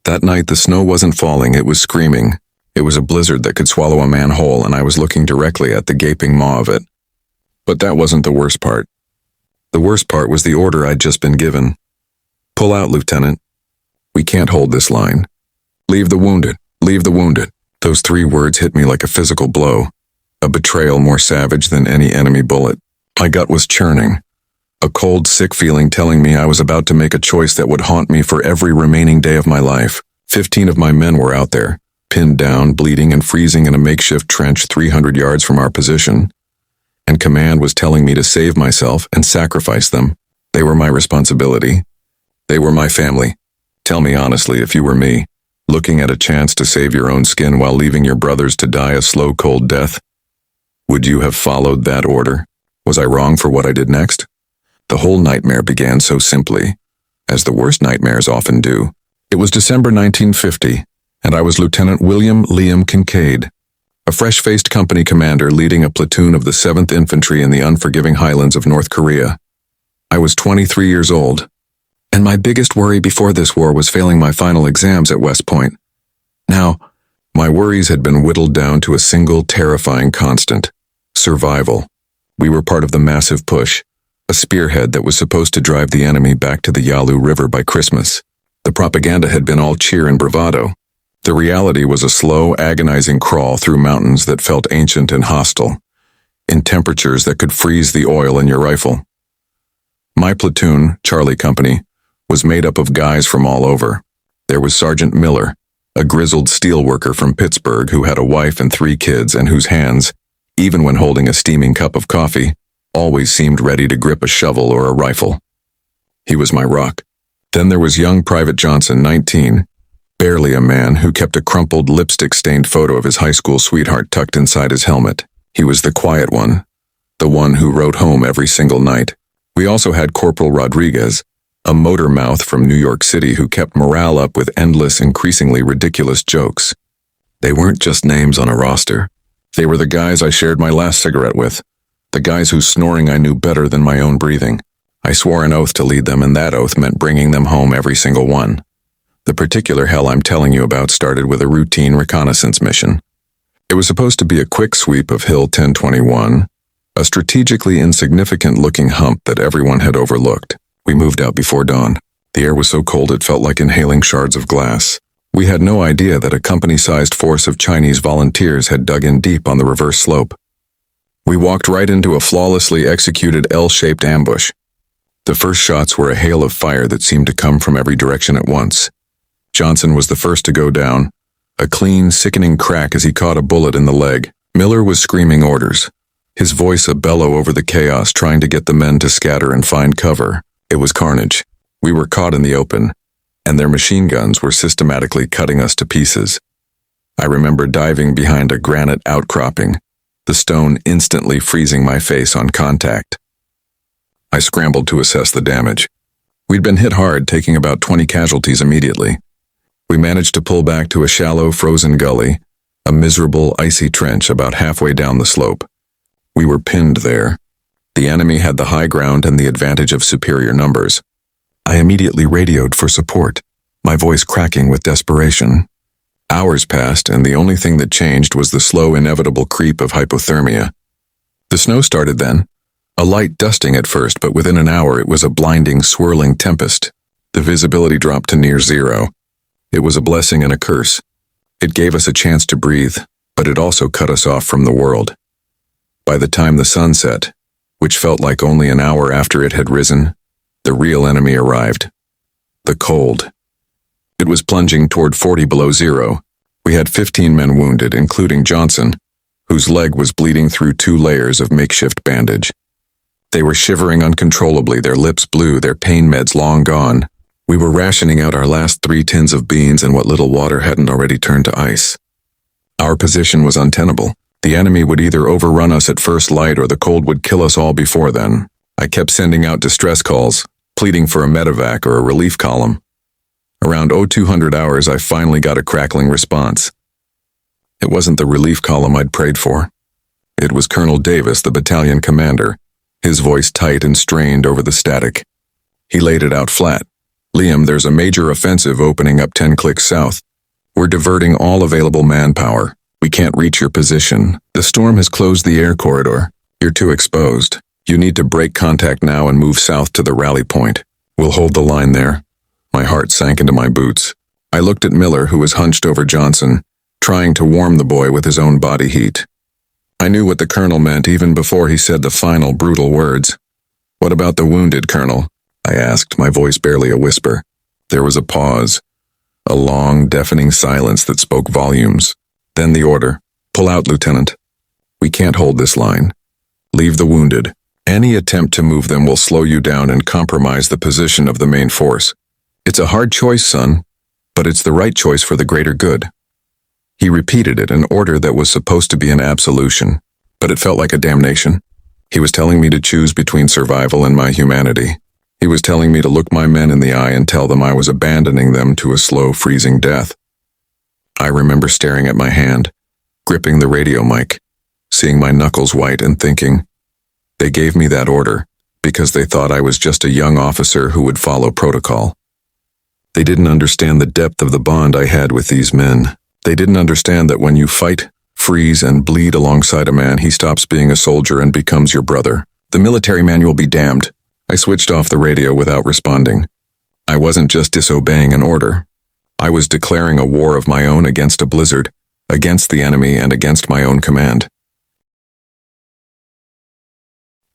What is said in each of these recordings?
That night the snow wasn't falling, it was screaming. It was a blizzard that could swallow a man whole, and I was looking directly at the gaping maw of it. But that wasn't the worst part. The worst part was the order I'd just been given. "Pull out, Lieutenant. We can't hold this line. Leave the wounded. Leave the wounded." Those 3 words hit me like a physical blow, a betrayal more savage than any enemy bullet. My gut was churning, a cold, sick feeling telling me I was about to make a choice that would haunt me for every remaining day of my life. 15 of my men were out there, pinned down, bleeding and freezing in a makeshift trench 300 yards from our position. And command was telling me to save myself and sacrifice them. They were my responsibility. They were my family. Tell me honestly, if you were me, looking at a chance to save your own skin while leaving your brothers to die a slow, cold death, would you have followed that order? Was I wrong for what I did next? The whole nightmare began so simply, as the worst nightmares often do. It was December 1950, and I was Lieutenant William Liam Kincaid, a fresh-faced company commander leading a platoon of the 7th Infantry in the unforgiving highlands of North Korea. I was 23 years old, and my biggest worry before this war was failing my final exams at West Point. Now, my worries had been whittled down to a single terrifying constant: survival. We were part of the massive push, a spearhead that was supposed to drive the enemy back to the Yalu River by Christmas. The propaganda had been all cheer and bravado. The reality was a slow, agonizing crawl through mountains that felt ancient and hostile, in temperatures that could freeze the oil in your rifle. My platoon, Charlie Company, was made up of guys from all over. There was Sergeant Miller, a grizzled steelworker from Pittsburgh who had a wife and 3 kids and whose hands, even when holding a steaming cup of coffee, always seemed ready to grip a shovel or a rifle. He was my rock. Then there was young Private Johnson, 19, barely a man, who kept a crumpled, lipstick-stained photo of his high school sweetheart tucked inside his helmet. He was the quiet one, the one who wrote home every single night. We also had Corporal Rodriguez, a motor mouth from New York City who kept morale up with endless, increasingly ridiculous jokes. They weren't just names on a roster. They were the guys I shared my last cigarette with, the guys whose snoring I knew better than my own breathing. I swore an oath to lead them, and that oath meant bringing them home, every single one. The particular hell I'm telling you about started with a routine reconnaissance mission. It was supposed to be a quick sweep of Hill 1021, a strategically insignificant-looking hump that everyone had overlooked. We moved out before dawn. The air was so cold it felt like inhaling shards of glass. We had no idea that a company-sized force of Chinese volunteers had dug in deep on the reverse slope. We walked right into a flawlessly executed L-shaped ambush. The first shots were a hail of fire that seemed to come from every direction at once. Johnson was the first to go down, a clean, sickening crack as he caught a bullet in the leg. Miller was screaming orders, his voice a bellow over the chaos, trying to get the men to scatter and find cover. It was carnage. We were caught in the open, and their machine guns were systematically cutting us to pieces. I remember diving behind a granite outcropping, the stone instantly freezing my face on contact. I scrambled to assess the damage. We'd been hit hard, taking about 20 casualties immediately. We managed to pull back to a shallow, frozen gully, a miserable, icy trench about halfway down the slope. We were pinned there. The enemy had the high ground and the advantage of superior numbers. I immediately radioed for support, my voice cracking with desperation. Hours passed, and the only thing that changed was the slow, inevitable creep of hypothermia. The snow started then, a light dusting at first, but within an hour it was a blinding, swirling tempest. The visibility dropped to near zero. It was a blessing and a curse. It gave us a chance to breathe, but it also cut us off from the world. By the time the sun set, which felt like only an hour after it had risen, the real enemy arrived. The cold. It was plunging toward 40 below zero. We had 15 men wounded, including Johnson, whose leg was bleeding through 2 layers of makeshift bandage. They were shivering uncontrollably, their lips blue, their pain meds long gone. We were rationing out our last 3 tins of beans, and what little water hadn't already turned to ice. Our position was untenable. The enemy would either overrun us at first light or the cold would kill us all before then. I kept sending out distress calls, pleading for a medevac or a relief column. Around 0200 hours, I finally got a crackling response. It wasn't the relief column I'd prayed for. It was Colonel Davis, the battalion commander, his voice tight and strained over the static. He laid it out flat. "Liam, there's a major offensive opening up 10 clicks south. We're diverting all available manpower. We can't reach your position. The storm has closed the air corridor. You're too exposed. You need to break contact now and move south to the rally point. We'll hold the line there." My heart sank into my boots. I looked at Miller, who was hunched over Johnson, trying to warm the boy with his own body heat. I knew what the colonel meant even before he said the final brutal words. "What about the wounded, Colonel?" I asked, my voice barely a whisper. There was a pause, a long, deafening silence that spoke volumes. Then the order, "Pull out, Lieutenant. We can't hold this line. Leave the wounded. Any attempt to move them will slow you down and compromise the position of the main force. It's a hard choice, son, but it's the right choice for the greater good." He repeated it, an order that was supposed to be an absolution, but it felt like a damnation. He was telling me to choose between survival and my humanity. He was telling me to look my men in the eye and tell them I was abandoning them to a slow, freezing death. I remember staring at my hand, gripping the radio mic, seeing my knuckles white and thinking, they gave me that order because they thought I was just a young officer who would follow protocol. They didn't understand the depth of the bond I had with these men. They didn't understand that when you fight, freeze, and bleed alongside a man, he stops being a soldier and becomes your brother. The military manual be damned. I switched off the radio without responding. I wasn't just disobeying an order. I was declaring a war of my own against a blizzard, against the enemy, and against my own command.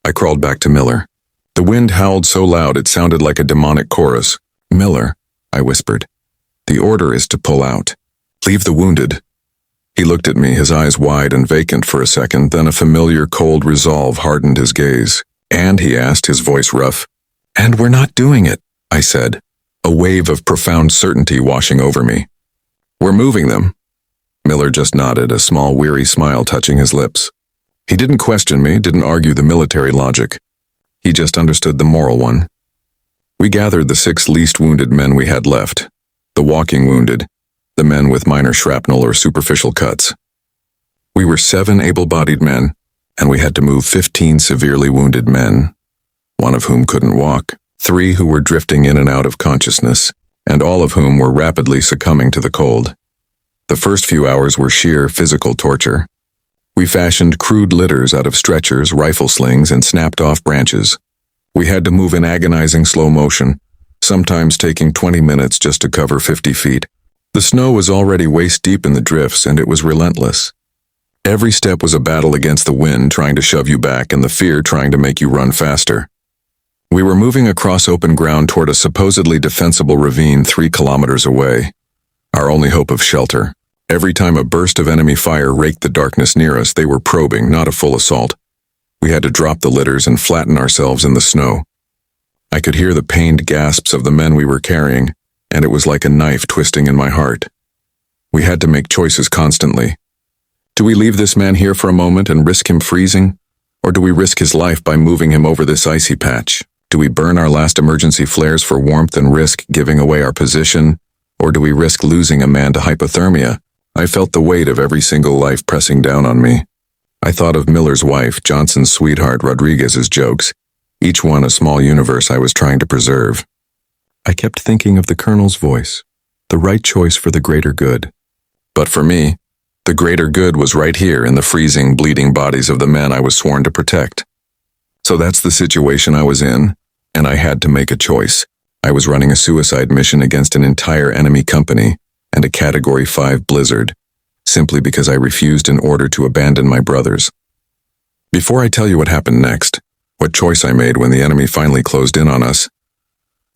I crawled back to Miller. The wind howled so loud it sounded like a demonic chorus. "Miller," I whispered, "the order is to pull out. Leave the wounded." He looked at me, his eyes wide and vacant for a second, then a familiar cold resolve hardened his gaze. "And," he asked, his voice rough. "And we're not doing it," I said, a wave of profound certainty washing over me. "We're moving them." Miller just nodded, a small weary smile touching his lips. He didn't question me, didn't argue the military logic. He just understood the moral one. We gathered the 6 least wounded men we had left, the walking wounded, the men with minor shrapnel or superficial cuts. We were 7 able-bodied men, and we had to move 15 severely wounded men, one of whom couldn't walk, 3 who were drifting in and out of consciousness, and all of whom were rapidly succumbing to the cold. The first few hours were sheer physical torture. We fashioned crude litters out of stretchers, rifle slings, and snapped-off branches. We had to move in agonizing slow motion, sometimes taking 20 minutes just to cover 50 feet. The snow was already waist-deep in the drifts, and it was relentless. Every step was a battle against the wind trying to shove you back and the fear trying to make you run faster. We were moving across open ground toward a supposedly defensible ravine 3 kilometers away, our only hope of shelter. Every time a burst of enemy fire raked the darkness near us, they were probing, not a full assault. We had to drop the litters and flatten ourselves in the snow. I could hear the pained gasps of the men we were carrying, and it was like a knife twisting in my heart. We had to make choices constantly. Do we leave this man here for a moment and risk him freezing? Or do we risk his life by moving him over this icy patch? Do we burn our last emergency flares for warmth and risk giving away our position? Or do we risk losing a man to hypothermia? I felt the weight of every single life pressing down on me. I thought of Miller's wife, Johnson's sweetheart, Rodriguez's jokes, each one a small universe I was trying to preserve. I kept thinking of the colonel's voice, the right choice for the greater good. But for me, the greater good was right here in the freezing, bleeding bodies of the men I was sworn to protect. So that's the situation I was in, and I had to make a choice. I was running a suicide mission against an entire enemy company and a Category 5 blizzard, simply because I refused an order to abandon my brothers. Before I tell you what happened next, what choice I made when the enemy finally closed in on us,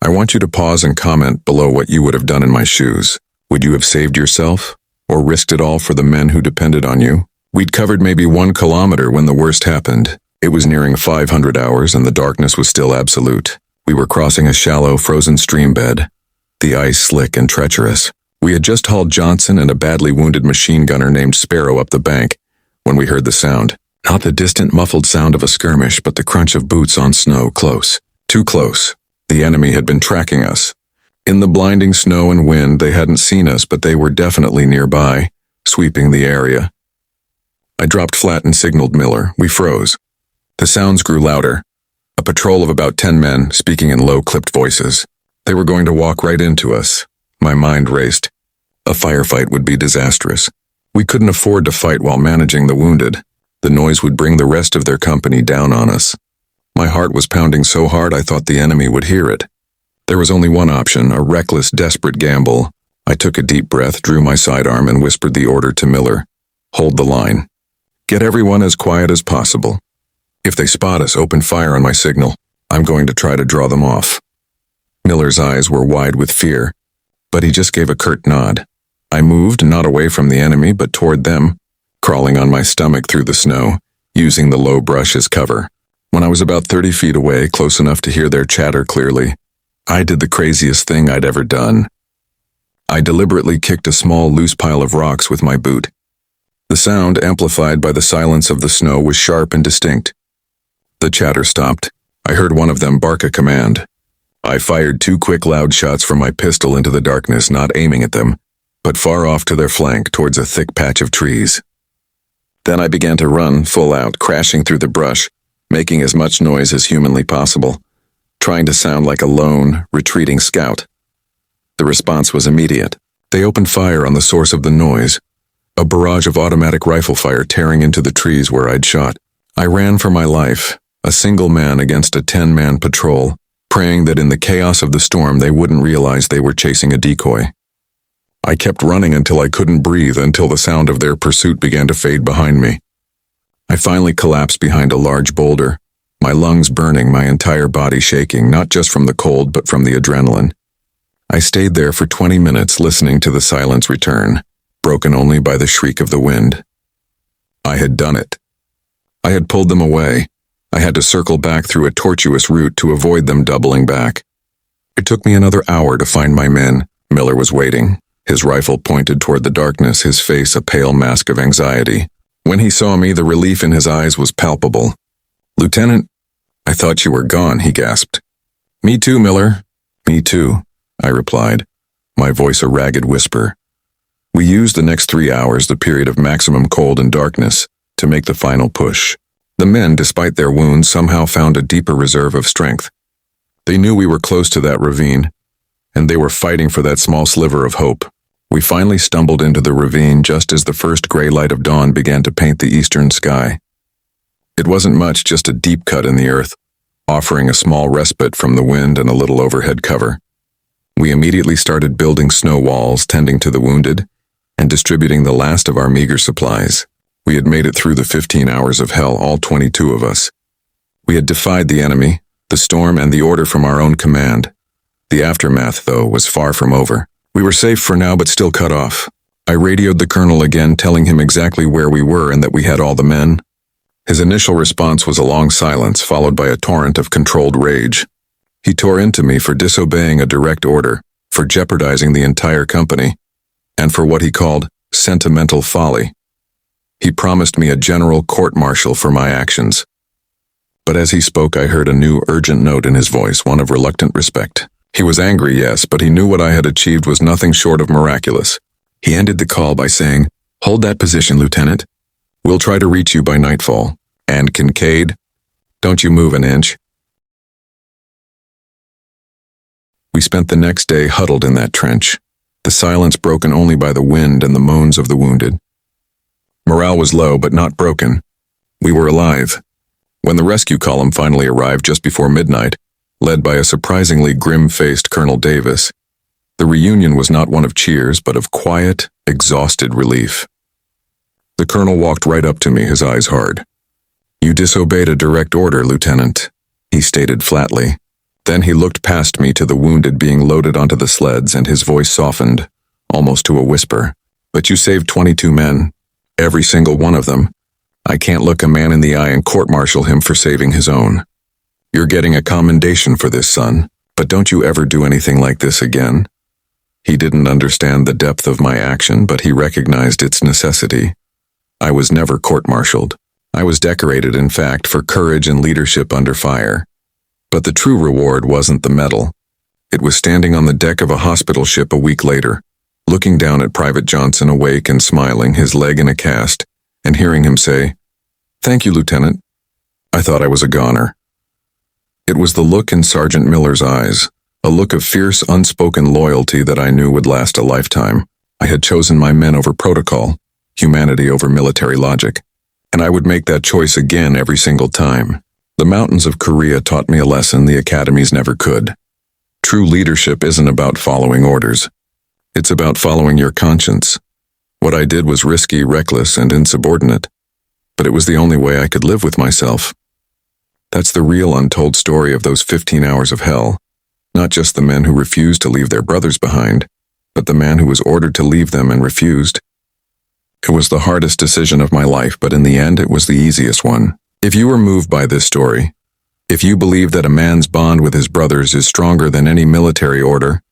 I want you to pause and comment below what you would have done in my shoes. Would you have saved yourself, or risked it all for the men who depended on you? We'd covered maybe 1 kilometer when the worst happened. It was nearing 500 hours and the darkness was still absolute. We were crossing a shallow, frozen stream bed, the ice slick and treacherous. We had just hauled Johnson and a badly wounded machine gunner named Sparrow up the bank when we heard the sound. Not the distant muffled sound of a skirmish, but the crunch of boots on snow, close. Too close. The enemy had been tracking us. In the blinding snow and wind, they hadn't seen us, but they were definitely nearby, sweeping the area. I dropped flat and signaled Miller. We froze. The sounds grew louder. A patrol of about 10 men, speaking in low, clipped voices. They were going to walk right into us. My mind raced. A firefight would be disastrous. We couldn't afford to fight while managing the wounded. The noise would bring the rest of their company down on us. My heart was pounding so hard I thought the enemy would hear it. There was only one option, a reckless, desperate gamble. I took a deep breath, drew my sidearm, and whispered the order to Miller. Hold the line. Get everyone as quiet as possible. If they spot us, open fire on my signal. I'm going to try to draw them off. Miller's eyes were wide with fear, but he just gave a curt nod. I moved, not away from the enemy, but toward them, crawling on my stomach through the snow, using the low brush as cover. When I was about 30 feet away, close enough to hear their chatter clearly, I did the craziest thing I'd ever done. I deliberately kicked a small, loose pile of rocks with my boot. The sound, amplified by the silence of the snow, was sharp and distinct. The chatter stopped. I heard one of them bark a command. I fired 2 quick, loud shots from my pistol into the darkness, not aiming at them, but far off to their flank towards a thick patch of trees. Then I began to run, full out, crashing through the brush, making as much noise as humanly possible, trying to sound like a lone, retreating scout. The response was immediate. They opened fire on the source of the noise, a barrage of automatic rifle fire tearing into the trees where I'd shot. I ran for my life, a single man against a 10-man patrol, praying that in the chaos of the storm they wouldn't realize they were chasing a decoy. I kept running until I couldn't breathe, until the sound of their pursuit began to fade behind me. I finally collapsed behind a large boulder, my lungs burning, my entire body shaking, not just from the cold but from the adrenaline. I stayed there for 20 minutes listening to the silence return, broken only by the shriek of the wind. I had done it. I had pulled them away. I had to circle back through a tortuous route to avoid them doubling back. It took me another hour to find my men. Miller was waiting, his rifle pointed toward the darkness, his face a pale mask of anxiety. When he saw me, the relief in his eyes was palpable. "Lieutenant, I thought you were gone," he gasped. "Me too, Miller. Me too," I replied, my voice a ragged whisper. We used the next 3 hours, the period of maximum cold and darkness, to make the final push. The men, despite their wounds, somehow found a deeper reserve of strength. They knew we were close to that ravine, and they were fighting for that small sliver of hope. We finally stumbled into the ravine just as the first gray light of dawn began to paint the eastern sky. It wasn't much, just a deep cut in the earth, offering a small respite from the wind and a little overhead cover. We immediately started building snow walls, tending to the wounded, and distributing the last of our meager supplies. We had made it through the 15 hours of hell, all 22 of us. We had defied the enemy, the storm, and the order from our own command. The aftermath, though, was far from over. We were safe for now, but still cut off. I radioed the colonel again, telling him exactly where we were and that we had all the men. His initial response was a long silence, followed by a torrent of controlled rage. He tore into me for disobeying a direct order, for jeopardizing the entire company, and for what he called sentimental folly. He promised me a general court-martial for my actions. But as he spoke, I heard a new urgent note in his voice, one of reluctant respect. He was angry, yes, but he knew what I had achieved was nothing short of miraculous. He ended the call by saying, "Hold that position, Lieutenant. We'll try to reach you by nightfall. And Kincaid, don't you move an inch." We spent the next day huddled in that trench, the silence broken only by the wind and the moans of the wounded. Morale was low, but not broken. We were alive. When the rescue column finally arrived just before midnight, led by a surprisingly grim-faced Colonel Davis, the reunion was not one of cheers, but of quiet, exhausted relief. The colonel walked right up to me, his eyes hard. "You disobeyed a direct order, Lieutenant," he stated flatly. Then he looked past me to the wounded being loaded onto the sleds, and his voice softened, almost to a whisper. "But you saved 22 men, every single one of them. I can't look a man in the eye and court-martial him for saving his own. You're getting a commendation for this, son, but don't you ever do anything like this again." He didn't understand the depth of my action, but he recognized its necessity. I was never court-martialed. I was decorated, in fact, for courage and leadership under fire. But the true reward wasn't the medal. It was standing on the deck of a hospital ship a week later, looking down at Private Johnson awake and smiling, his leg in a cast, and hearing him say, "Thank you, Lieutenant." I thought I was a goner. It was the look in Sergeant Miller's eyes, A look of fierce, unspoken loyalty that I knew would last a lifetime. I had chosen my men over protocol, humanity over military logic, and I would make that choice again every single time. The mountains of Korea taught me a lesson the academies never could. True leadership isn't about following orders. It's about following your conscience. What I did was risky, reckless, and insubordinate, but it was the only way I could live with myself. That's the real untold story of those 15 hours of hell. Not just the men who refused to leave their brothers behind, but the man who was ordered to leave them and refused. It was the hardest decision of my life, but in the end it was the easiest one. If you were moved by this story, if you believe that a man's bond with his brothers is stronger than any military order,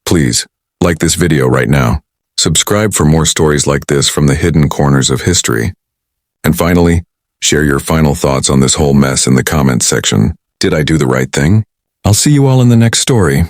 please, like this video right now. Subscribe for more stories like this from the hidden corners of history. And finally, share your final thoughts on this whole mess in the comments section. Did I do the right thing? I'll see you all in the next story.